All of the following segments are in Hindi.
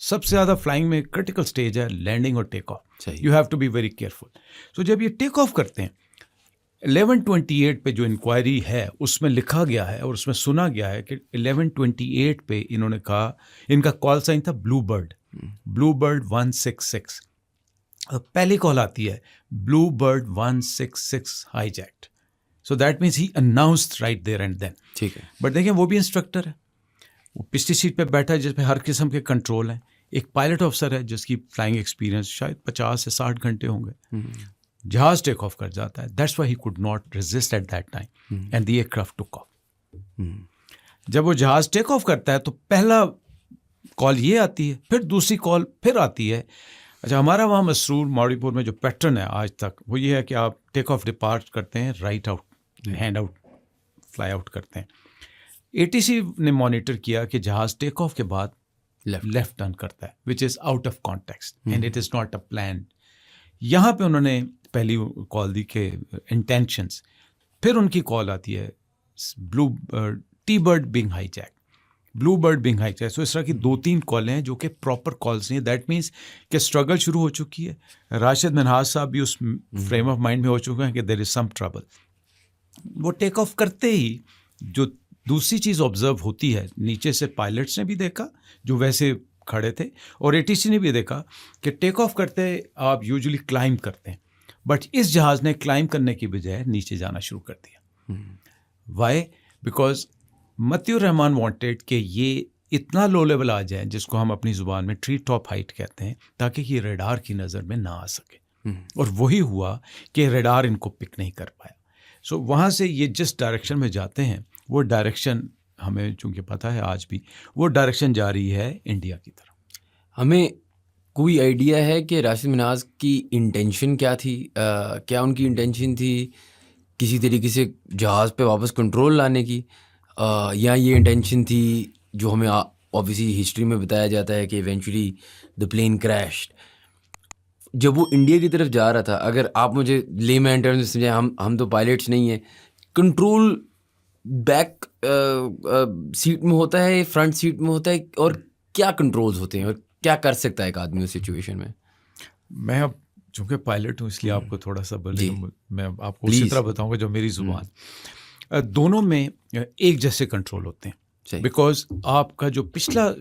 सबसे ज़्यादा फ्लाइंग में क्रिटिकल स्टेज है लैंडिंग और take off. You have to be very careful. So जब ये टेक ऑफ करते हैं 1128 पे जो इंक्वायरी है उसमें लिखा गया है और उसमें सुना गया है कि 1128 पे इन्होंने कहा, इनका कॉल साइन था ब्लू बर्ड 166. पहली कॉल आती है blue bird 166 hijacked. So that means he announced right there and then. ठीक है. बट देखें वो भी इंस्ट्रक्टर है, वो पिछली सीट पे बैठा है जिसपे हर किस्म के कंट्रोल हैं. एक पायलट ऑफिसर है जिसकी फ्लाइंग एक्सपीरियंस शायद 50 से 60 घंटे होंगे. जहाज टेक ऑफ कर जाता है. That's why he could not resist at that time and the aircraft took off. जब वो जहाज टेक ऑफ करता है तो पहला कॉल ये आती है, फिर दूसरी कॉल फिर आती है. अच्छा, हमारा वहाँ मसरूर मौड़ीपुर में जो पैटर्न है आज तक वो ये है कि आप टेक ऑफ डिपार्ट करते हैं, right out, hand out, fly out करते हैं. एटीसी ने मॉनिटर किया कि जहाज टेक ऑफ के बाद लेफ्ट टर्न करता है, which is out of context and it is not a plan. यहाँ पे उन्होंने पहली कॉल दी कि इंटेंशंस. फिर उनकी कॉल आती है ब्लू टी bird being hijack, blue bird being hijack. So इस तरह की 2-3 कॉलें हैं जो कि प्रॉपर कॉल्स नहीं है. दैट मीन्स कि स्ट्रगल शुरू हो चुकी है. राशिद मिनहाज साहब भी उस फ्रेम ऑफ माइंड में हो चुके हैं कि देयर इज़ सम ट्रबल. वो टेक ऑफ करते ही जो दूसरी चीज़ ऑब्जर्व होती है, नीचे से पायलट्स ने भी देखा जो वैसे खड़े थे और एटीसी ने भी देखा कि टेक ऑफ करते आप यूजुअली क्लाइंब करते हैं, बट इस जहाज़ ने क्लाइंब करने की बजाय नीचे जाना शुरू कर दिया. वाई? बिकॉज मतियुर रहमान वांटेड कि ये इतना लो लेवल आ जाए जिसको हम अपनी ज़ुबान में ट्री टॉप हाइट कहते हैं, ताकि ये रेडार की नज़र में ना आ सके. और वही हुआ कि रेडार इनको पिक नहीं कर पाया. सो वहाँ से ये जिस डायरेक्शन में जाते हैं वो डायरेक्शन हमें चूँकि पता है आज भी वो डायरेक्शन जा रही है इंडिया की तरफ. हमें कोई आइडिया है कि राशिद मिनहाज की इंटेंशन क्या थी? क्या उनकी इंटेंशन थी किसी तरीके से जहाज़ पे वापस कंट्रोल लाने की, या ये इंटेंशन थी जो हमें ऑब्वियसली हिस्ट्री में बताया जाता है कि इवेंचुअली द प्लेन क्रैश्ड. जब वो इंडिया की तरफ जा रहा था, अगर आप मुझे लेमैन टर्म्स में समझाएं, हम तो पायलट्स नहीं हैं, कंट्रोल बैक सीट में होता है, फ्रंट सीट में होता है, और क्या कंट्रोल्स होते हैं और क्या कर सकता है एक आदमी उस सिचुएशन में? मैं अब चूँकि पायलट हूँ इसलिए आपको थोड़ा सा बोले, मैं आपको उसी तरह बताऊँगा जो मेरी ज़ुबान. दोनों में एक जैसे कंट्रोल होते हैं, बिकॉज आपका जो पिछला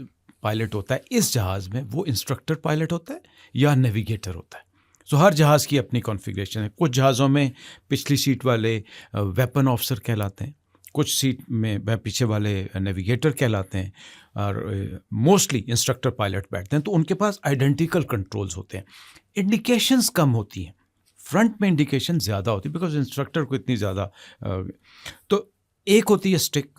पायलट होता है इस जहाज़ में वो इंस्ट्रक्टर पायलट होता है या नेविगेटर होता है. सो हर जहाज़ की अपनी कॉन्फ़िगरेशन है. कुछ जहाज़ों में पिछली सीट वाले वेपन ऑफिसर कहलाते हैं, कुछ सीट में पीछे वाले नेविगेटर कहलाते हैं, और मोस्टली इंस्ट्रक्टर पायलट बैठते हैं. तो उनके पास आइडेंटिकल कंट्रोल्स होते हैं. इंडिकेशंस कम होती हैं, फ्रंट में इंडिकेशन ज़्यादा होती है बिकॉज इंस्ट्रक्टर को इतनी ज़्यादा. तो एक होती है स्टिक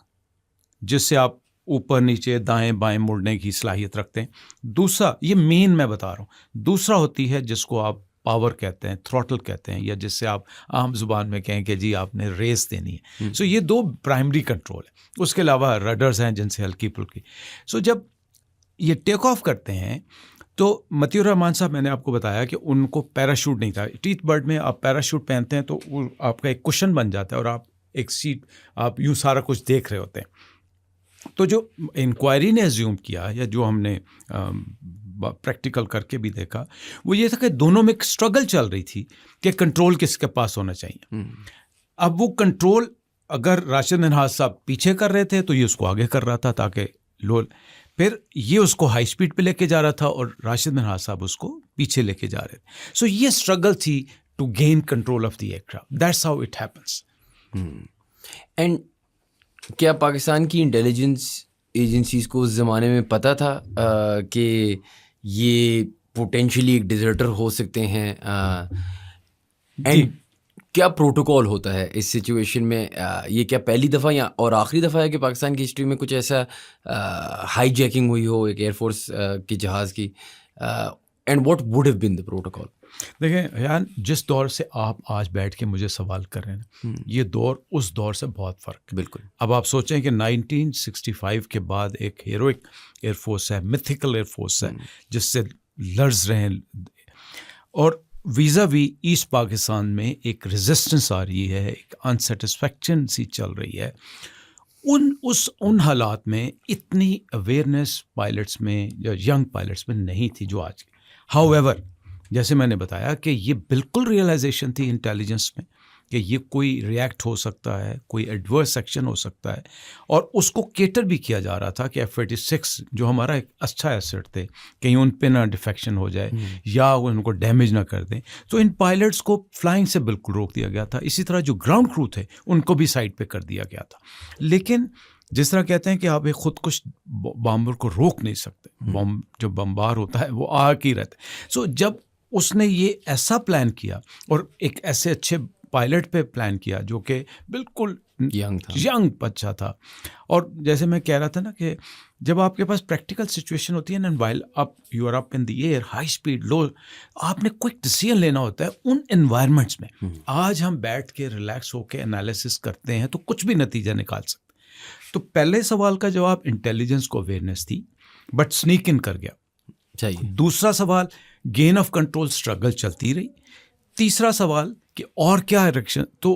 जिससे आप ऊपर नीचे दाएं बाएं मुड़ने की सलाहियत रखते हैं. दूसरा, ये मेन मैं बता रहा हूँ, दूसरा होती है जिसको आप पावर कहते हैं, थ्रॉटल कहते हैं, या जिससे आप आम जुबान में कहें कि जी आपने रेस देनी है. सो ये 2 प्राइमरी कंट्रोल है. उसके अलावा रडर्स हैं जिनसे हल्की फुल्की. सो जब ये टेक ऑफ करते हैं तो मतियुर रहमान साहब, मैंने आपको बताया कि उनको पैराशूट नहीं था. टीथ बर्ड में आप पैराशूट पहनते हैं तो वो आपका एक कुशन बन जाता है और आप एक सीट, आप यूँ सारा कुछ देख रहे होते हैं. तो जो इंक्वायरी ने एज्यूम किया या जो हमने प्रैक्टिकल करके भी देखा वो ये था कि दोनों में एक स्ट्रगल चल रही थी कि कंट्रोल किसके पास होना चाहिए. अब वो कंट्रोल अगर राशिद मिनहाज साहब पीछे कर रहे थे तो ये उसको आगे कर रहा था ताकि लो, फिर ये उसको हाई स्पीड पे लेके जा रहा था और राशिद मिनहाज साहब उसको पीछे लेके जा रहे थे. सो ये स्ट्रगल थी to gain control of the aircraft. That's how it happens. And क्या पाकिस्तान की इंटेलिजेंस एजेंसीज को उस ज़माने में पता था कि ये पोटेंशियली एक डिज़र्टर हो सकते हैं? एंड क्या प्रोटोकॉल होता है इस सिचुएशन में? ये क्या पहली दफ़ा या और आखिरी दफ़ा है कि पाकिस्तान की हिस्ट्री में कुछ ऐसा हाईजैकिंग हुई हो एक एयरफोर्स के जहाज़ की? And what would have been the protocol? देखें यार, जिस दौर से आप आज बैठ के मुझे सवाल कर रहे हैं ये दौर उस दौर से बहुत फ़र्क है. बिल्कुल. अब आप सोचें कि 1965 के बाद एक हीरोइक एयरफोर्स है, मिथिकल एयरफोर्स है जिससे लड़ रहे हैं, और वीज़ा वी ईस्ट पाकिस्तान में एक रेजिस्टेंस आ रही है, एक अनसेटिस्फैक्शन सी चल रही है. उन हालात में इतनी अवेयरनेस पायलट्स में या यंग पायलट्स में नहीं थी जो आज। हाउएवर, जैसे मैंने बताया कि ये बिल्कुल रियलाइजेशन थी इंटेलिजेंस में कि ये कोई रिएक्ट हो सकता है, कोई एडवर्स एक्शन हो सकता है, और उसको केटर भी किया जा रहा था कि F-86 जो हमारा एक अच्छा एसेट थे, कहीं उन पे ना डिफेक्शन हो जाए या उनको डैमेज ना कर दें, तो इन पायलट्स को फ्लाइंग से बिल्कुल रोक दिया गया था। इसी तरह जो ग्राउंड क्रू थे उनको भी साइड पे कर दिया गया था। लेकिन जिस तरह कहते हैं कि आप एक खुदकुश बॉम्बर को रोक नहीं सकते, बॉम्ब जो बमबार होता है वो आग ही रहता है। सो जब उसने ये ऐसा प्लान किया और एक ऐसे अच्छे पायलट पे प्लान किया जो कि बिल्कुल यंग बच्चा था, और जैसे मैं कह रहा था ना कि जब आपके पास प्रैक्टिकल सिचुएशन होती है ना, while up you are up in the air, high speed, low, आपने क्विक डिसीजन लेना होता है उन एनवायरनमेंट्स में। आज हम बैठ के रिलैक्स होके एनालिसिस करते हैं तो कुछ भी नतीजा निकाल सकते। तो पहले सवाल का जवाब इंटेलिजेंस को अवेयरनेस थी, बट स्नीक इन कर गया। चाहिए। दूसरा सवाल गेन ऑफ कंट्रोल स्ट्रगल चलती रही। तीसरा सवाल कि और क्या इरेक्शन। तो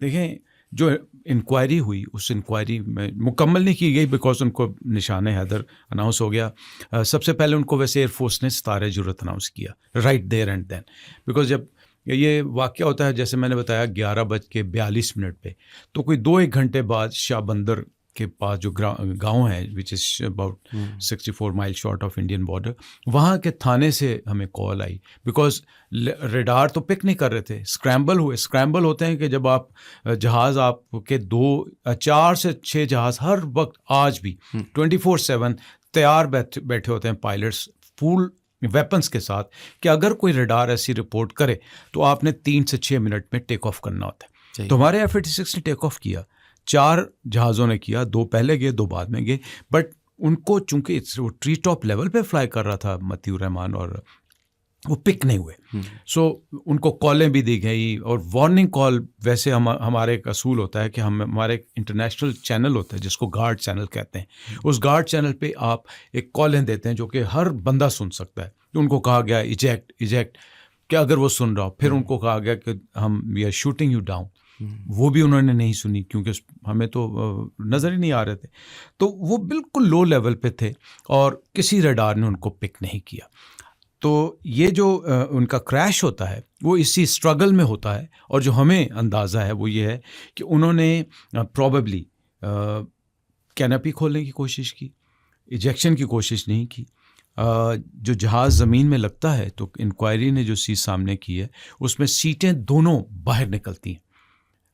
देखें जो इंक्वायरी हुई उस इंक्वायरी में मुकम्मल नहीं की गई बिकॉज उनको निशान हैदर अनाउंस हो गया। सबसे पहले उनको वैसे एयरफोर्स ने सितारे जुर्रत अनाउंस किया right there and then, because जब ये वाक़या होता है जैसे मैंने बताया 11:42 पे, तो कोई 2-1 घंटे बाद शाह बंदर के पास जो गांव है which is about 64 mile short of Indian border, वहाँ के थाने से हमें कॉल आई बिकॉज रेडार तो पिक नहीं कर रहे थे, स्क्रैम्बल हुए। स्क्रैम्बल होते हैं कि जब आप जहाज़ आपके 4 से 6 जहाज़ हर वक्त आज भी 24/7 तैयार बैठे होते हैं पायलट्स फुल वेपन्स के साथ कि अगर कोई रेडार ऐसी रिपोर्ट करे तो आपने 3 से 6 मिनट में टेक ऑफ करना होता है। तो हमारे F-86 ने टेक ऑफ किया, 4 जहाज़ों ने किया, 2 पहले गए 2 बाद में गए, बट उनको चूंकि वो ट्री टॉप लेवल पे फ्लाई कर रहा था मतीउर रहमान, और वो पिक नहीं हुए। सो उनको कॉलें भी दी गई, और वार्निंग कॉल वैसे हमारे एक असूल होता है कि हमारे एक इंटरनेशनल चैनल होता है जिसको गार्ड चैनल कहते हैं। उस गार्ड चैनल पे आप एक कॉलें देते हैं जो कि हर बंदा सुन सकता है। तो उनको कहा गया इजेक्ट कि अगर वो सुन रहा हो, फिर उनको कहा गया कि हम we are shooting you down, वो भी उन्होंने नहीं सुनी क्योंकि हमें तो नज़र ही नहीं आ रहे थे। तो वो बिल्कुल लो लेवल पे थे और किसी रडार ने उनको पिक नहीं किया। तो ये जो उनका क्रैश होता है वो इसी स्ट्रगल में होता है, और जो हमें अंदाज़ा है वो ये है कि उन्होंने प्रॉबेबली कैनपी खोलने की कोशिश की, इजेक्शन की कोशिश नहीं की। जो जहाज़ ज़मीन में लगता है तो इंक्वायरी ने जो चीज़ सामने की है उसमें सीटें दोनों बाहर निकलती हैं।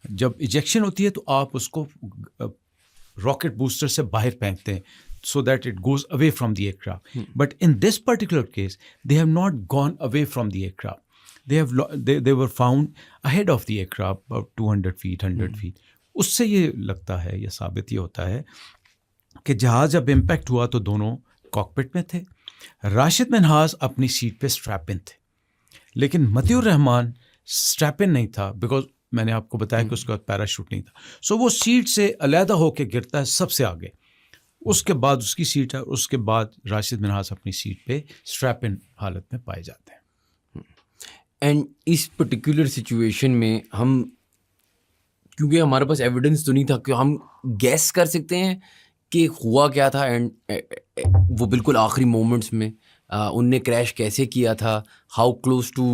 जब इजेक्शन होती है तो आप उसको रॉकेट बूस्टर से बाहर फेंकते हैं so that it goes away from the aircraft. But in this particular case, they have not gone away from the aircraft. They were found ahead of the aircraft, about 200 feet, 100 feet. उससे ये लगता है, ये साबित ये होता है कि जहाज़ जब इम्पैक्ट हुआ तो दोनों कॉकपिट में थे। राशिद मिन्हाज अपनी सीट पे स्ट्रैप इन थे, लेकिन मतीउर रहमान स्ट्रैप इन नहीं था बिकॉज मैंने आपको बताया कि उसका पैराशूट नहीं था। सो वो सीट से अलहदा होकर गिरता है सबसे आगे, उसके बाद उसकी सीट है, उसके बाद राशिद मिन्हाज अपनी सीट पे स्ट्रैप इन हालत में पाए जाते हैं। एंड इस पर्टिकुलर सिचुएशन में हम, क्योंकि हमारे पास एविडेंस तो नहीं था कि हम गैस कर सकते हैं कि हुआ क्या था, एंड वो बिल्कुल आखिरी मोमेंट्स में उनने क्रैश कैसे किया था, how close to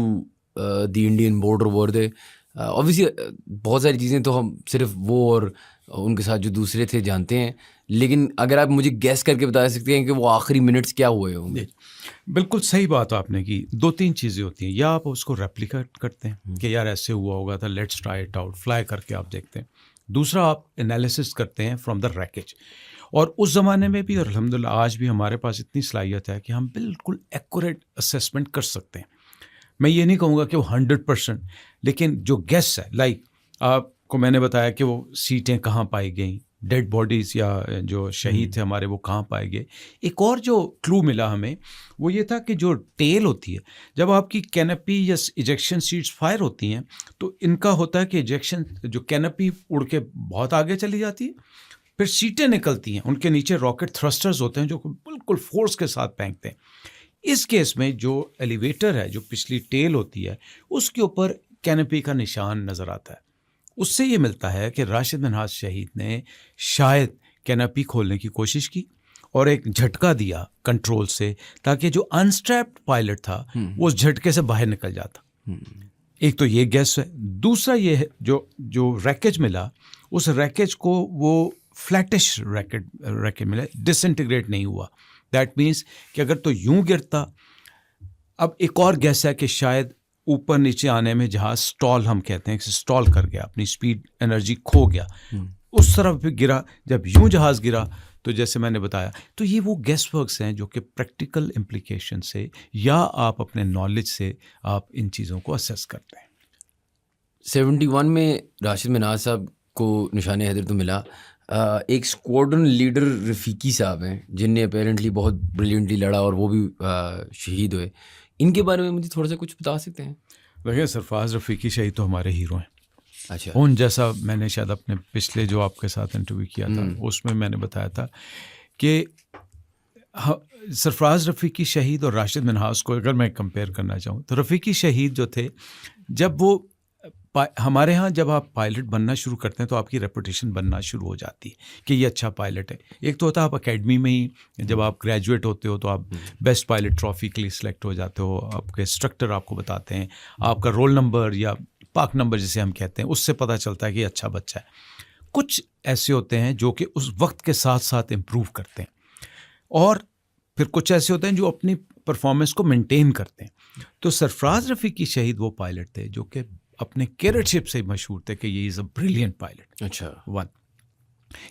the Indian border were they. Obviously बहुत सारी चीज़ें तो हम सिर्फ वो और उनके साथ जो दूसरे थे जानते हैं, लेकिन अगर आप मुझे गैस करके बता सकते हैं कि वो आखिरी मिनट्स क्या हुए होंगे। बिल्कुल सही बात आपने की। 2-3 चीज़ें होती हैं, या आप उसको रेप्लिकेट करते हैं कि यार ऐसे हुआ होगा था, let's try it out, fly करके आप देखते हैं। दूसरा आप एनालिसिस करते हैं फ्रॉम द रैकेज, और उस ज़माने में भी और अल्हम्दुलिल्लाह आज भी हमारे पास इतनी सलाहियत है कि हम बिल्कुल एक्यूरेट असेसमेंट कर सकते हैं। मैं ये नहीं कहूँगा कि वो 100%, लेकिन जो गेस है, लाइक आपको मैंने बताया कि वो सीटें कहाँ पाई गई, डेड बॉडीज़ या जो शहीद थे हमारे वो कहाँ पाए गए। एक और जो क्लू मिला हमें वो ये था कि जो टेल होती है, जब आपकी कैनपी या इजेक्शन सीट्स फायर होती हैं तो इनका होता है कि इजेक्शन जो कैनपी उड़ के बहुत आगे चली जाती है, फिर सीटें निकलती हैं, उनके नीचे रॉकेट थ्रस्टर्स होते हैं जो बिल्कुल फोर्स के साथ फेंकते हैं। इस केस में जो एलिवेटर है, जो पिछली टेल होती है, उसके ऊपर कैनपी का निशान नज़र आता है। उससे ये मिलता है कि राशिद मिन्हाज शहीद ने शायद कैनोपी खोलने की कोशिश की और एक झटका दिया कंट्रोल से, ताकि जो अनस्ट्रैप्ड पायलट था वो उस झटके से बाहर निकल जाता। एक तो ये गैस है, दूसरा ये है जो रैकेज मिला, उस रैकेज को वो फ्लैटिश रैकेज मिला, डिसइंटीग्रेट नहीं हुआ। दैट मीन्स कि अगर तो यूं गिरता, अब एक और गैस है कि शायद ऊपर नीचे आने में जहाज स्टॉल, हम कहते हैं कि स्टॉल कर गया, अपनी स्पीड एनर्जी खो गया, उस तरफ भी गिरा। जब यूं जहाज गिरा तो जैसे मैंने बताया, तो ये वो गेस वर्क्स हैं जो कि प्रैक्टिकल इम्प्लीकेशन से या आप अपने नॉलेज से आप इन चीज़ों को असेस करते हैं। 71 में राशिद मिन्हाज साहब को निशान हैदर तो मिला। एक स्क्वाड्रन लीडर रफ़ीकी साहब हैं जिनने अपेरेंटली बहुत ब्रिलियंटली लड़ा और वो भी शहीद हुए। इनके बारे में मुझे थोड़ा सा कुछ बता सकते हैं? देखिए, सरफराज रफ़ीकी शहीद तो हमारे हीरो हैं। अच्छा। उन जैसा मैंने शायद अपने पिछले जो आपके साथ इंटरव्यू किया था उसमें मैंने बताया था कि सरफराज रफ़ीकी शहीद और राशिद मिन्हाज को अगर मैं कंपेयर करना चाहूँ तो रफ़ीकी शहीद जो थे, जब वो हमारे यहाँ जब आप पायलट बनना शुरू करते हैं तो आपकी रेपुटेशन बनना शुरू हो जाती है कि ये अच्छा पायलट है। एक तो होता है आप एकेडमी में ही जब आप ग्रेजुएट होते हो तो आप बेस्ट पायलट ट्रॉफी के लिए सिलेक्ट हो जाते हो, आपके इंस्ट्रक्टर आपको बताते हैं, आपका रोल नंबर या पाक नंबर जिसे हम कहते हैं उससे पता चलता है कि अच्छा बच्चा है। कुछ ऐसे होते हैं जो कि उस वक्त के साथ साथ इम्प्रूव करते हैं और फिर कुछ ऐसे होते हैं जो अपनी परफॉर्मेंस को मेंटेन करते हैं। तो सरफराज रफ़ीकी शहीद वो पायलट थे जो कि अपने कैरेटशिप से मशहूर थे कि ये इज़ अ ब्रिलियंट पायलट। अच्छा। One,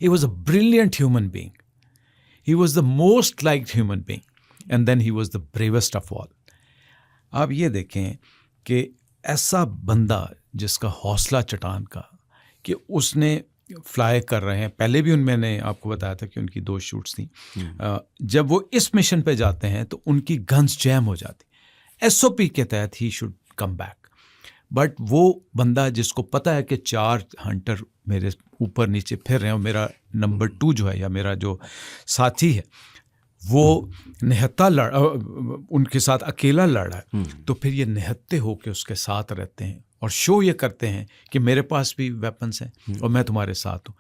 he was a brilliant human being, he was the most liked human being and then he was the bravest of all. आप ये देखें कि ऐसा बंदा जिसका हौसला चट्टान का, कि उसने फ्लाई कर रहे हैं, पहले भी मैंने आपको बताया था कि उनकी 2 शूट्स थी। जब वो इस मिशन पे जाते हैं तो उनकी गन्स जैम हो जाती, SOP के तहत he should come back. But वो बंदा जिसको पता है कि 4 हंटर मेरे ऊपर नीचे फिर रहे हैं और मेरा नंबर 2 जो है या मेरा जो साथी है वो निहत्ता उनके साथ अकेला लड़ा है, तो फिर ये निहत्ते होके उसके साथ रहते हैं और शो ये करते हैं कि मेरे पास भी वेपन्स हैं और मैं तुम्हारे साथ हूँ।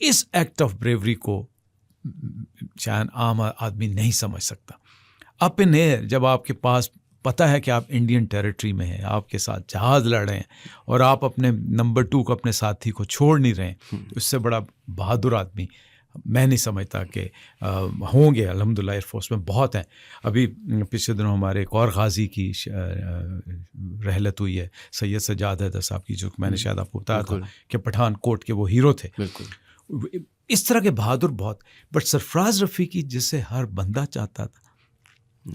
इस एक्ट ऑफ ब्रेवरी को शायद आम आदमी नहीं समझ सकता। अप इन एयर, जब आपके पास पता है कि आप इंडियन टेरिटरी में हैं, आपके साथ जहाज लड़ रहे हैं और आप अपने नंबर 2 को, अपने साथी को छोड़ नहीं रहे हैं, तो इससे बड़ा बहादुर आदमी मैं नहीं समझता कि होंगे। अल्हम्दुलिल्लाह एयरफोर्स में बहुत हैं। अभी पिछले दिनों हमारे एक और गाजी की रहलत हुई है, सैयद सज्जाद हैदर साहब की, जो मैंने शायद आपको बताया था कि पठानकोट के वो हीरो थे। इस तरह के बहादुर बहुत। बट सरफराज रफ़ीकी जिसे हर बंदा चाहता था,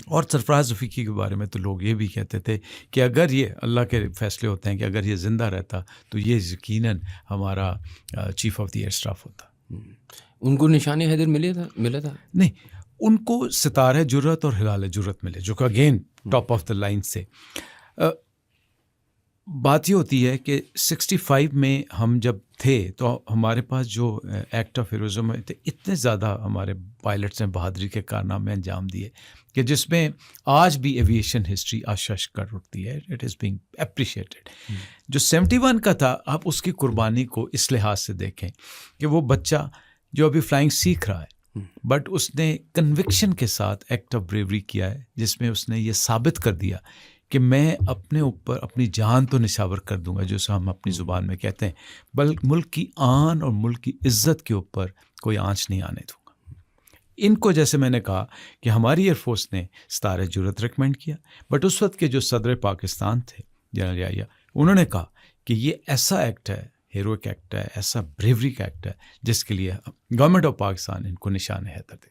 और सरफराज रफ़ीकी के बारे में तो लोग ये भी कहते थे कि अगर ये अल्लाह के फैसले होते हैं कि अगर ये ज़िंदा रहता तो ये यकीनन हमारा chief of the air staff होता। उनको निशान हैदर मिला था? नहीं, उनको सितारे जुर्रत और हिलाल जुर्रत मिले, जो कि again top of the line से। बात ये होती है कि 65 में हम जब थे तो हमारे पास जो एक्ट ऑफ हीरोइज्म में थे, इतने ज़्यादा हमारे पायलट्स ने बहादुरी के कारनामे अंजाम दिए कि जिसमें आज भी एविएशन हिस्ट्री आशश कर उठती है। It is being appreciated. जो 71 का था, आप उसकी कुर्बानी को इस लिहाज से देखें कि वो बच्चा जो अभी फ्लाइंग सीख रहा है, बट उसने कन्विक्शन के साथ एक्ट ऑफ ब्रेवरी किया है, जिसमें उसने ये साबित कर दिया कि मैं अपने ऊपर अपनी जान तो निशावर कर दूंगा, जो हम अपनी ज़ुबान में कहते हैं, बल्कि मुल्क की आन और मुल्क की इज़्ज़त के ऊपर कोई आंच नहीं आने दूंगा। इनको, जैसे मैंने कहा कि हमारी एयरफोर्स ने सितारे जुर्रत रिकमेंड किया, बट उस वक्त के जो सदर पाकिस्तान थे जनरल याहिया, उन्होंने कहा कि ये ऐसा एक्ट है, हीरोइक एक्ट है, ऐसा ब्रेवरी का एक्ट है, जिसके लिए गवर्नमेंट ऑफ पाकिस्तान इनको निशान हैदर दे।